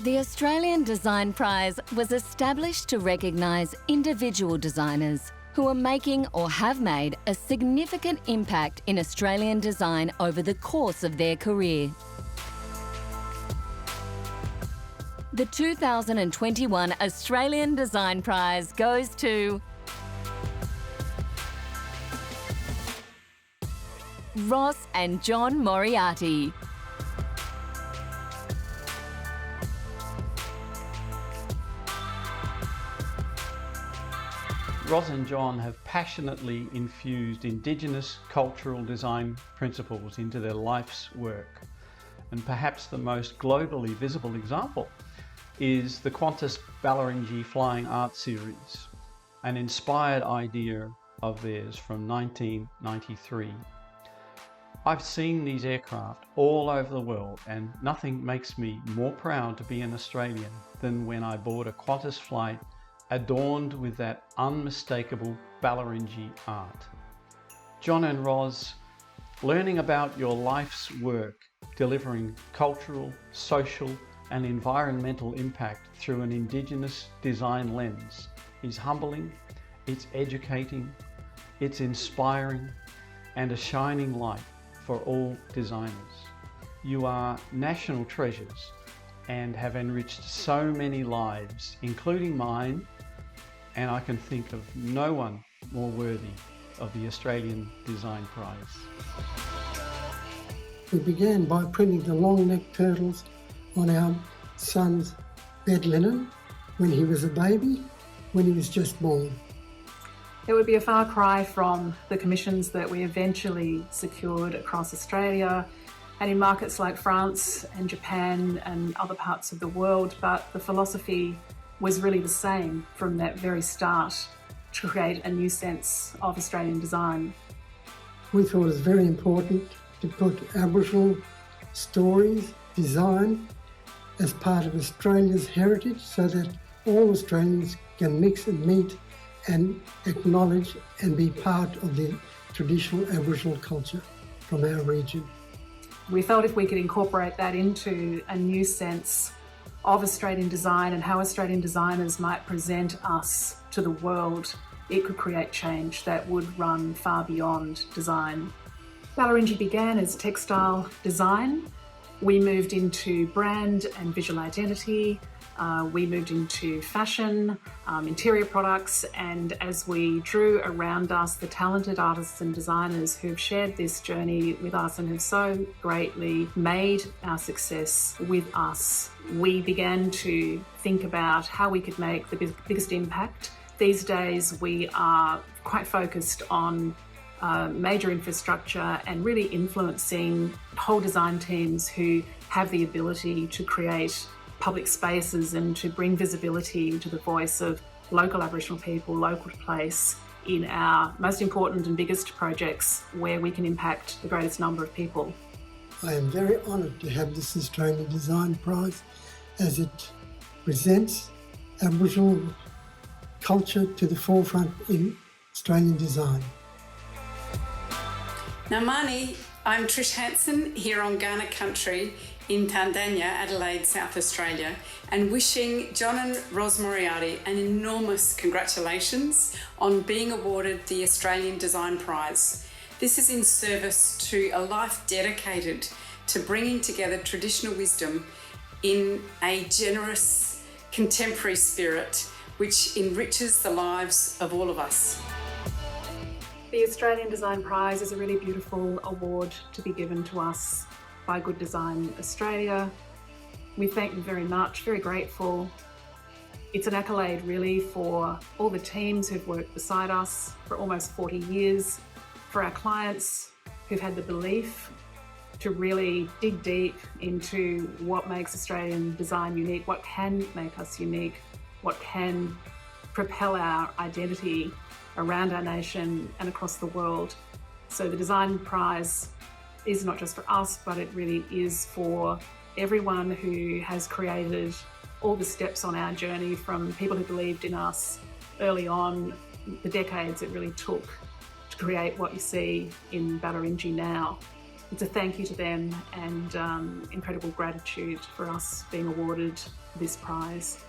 The Australian Design Prize was established to recognise individual designers who are making or have made a significant impact in Australian design over the course of their career. The 2021 Australian Design Prize goes to Ros and Jon Moriarty. Ros and Jon have passionately infused Indigenous cultural design principles into their life's work. And perhaps the most globally visible example is the Qantas Balarinji Flying Art Series, an inspired idea of theirs from 1993. I've seen these aircraft all over the world, and nothing makes me more proud to be an Australian than when I board a Qantas flight adorned with that unmistakable Balarinji art. Jon and Ros, learning about your life's work, delivering cultural, social and environmental impact through an Indigenous design lens is humbling, it's educating, it's inspiring and a shining light for all designers. You are national treasures and have enriched so many lives, including mine, and I can think of no one more worthy of the Australian Design Prize. We began by printing the long neck turtles on our son's bed linen when he was a baby, when he was just born. It would be a far cry from the commissions that we eventually secured across Australia and in markets like France and Japan and other parts of the world, but the philosophy was really the same from that very start, to create a new sense of Australian design. We thought it was very important to put Aboriginal stories, design, as part of Australia's heritage so that all Australians can mix and meet and acknowledge and be part of the traditional Aboriginal culture from our region. We felt if we could incorporate that into a new sense of Australian design and how Australian designers might present us to the world, it could create change that would run far beyond design. Balarinji began as textile design. We moved into brand and visual identity. We moved into fashion, interior products, and as we drew around us the talented artists and designers who've shared this journey with us and have so greatly made our success with us, we began to think about how we could make the biggest impact. These days we are quite focused on major infrastructure and really influencing whole design teams who have the ability to create public spaces and to bring visibility to the voice of local Aboriginal people, local to place, in our most important and biggest projects where we can impact the greatest number of people. I am very honoured to have this Australian Design Prize as it presents Aboriginal culture to the forefront in Australian design. Namani, I'm Trish Hansen here on Kaurna country in Tandanya, Adelaide, South Australia, and wishing Jon and Ros Moriarty an enormous congratulations on being awarded the Australian Design Prize. This is in service to a life dedicated to bringing together traditional wisdom in a generous, contemporary spirit which enriches the lives of all of us. The Australian Design Prize is a really beautiful award to be given to us by Good Design Australia. We thank them very much, very grateful. It's an accolade really for all the teams who've worked beside us for almost 40 years, for our clients who've had the belief to really dig deep into what makes Australian design unique, what can make us unique, what can propel our identity around our nation and across the world. So the Design Prize is not just for us, but it really is for everyone who has created all the steps on our journey, from people who believed in us early on, the decades it really took to create what you see in Balarinji now. it's a thank you to them and incredible gratitude for us being awarded this prize.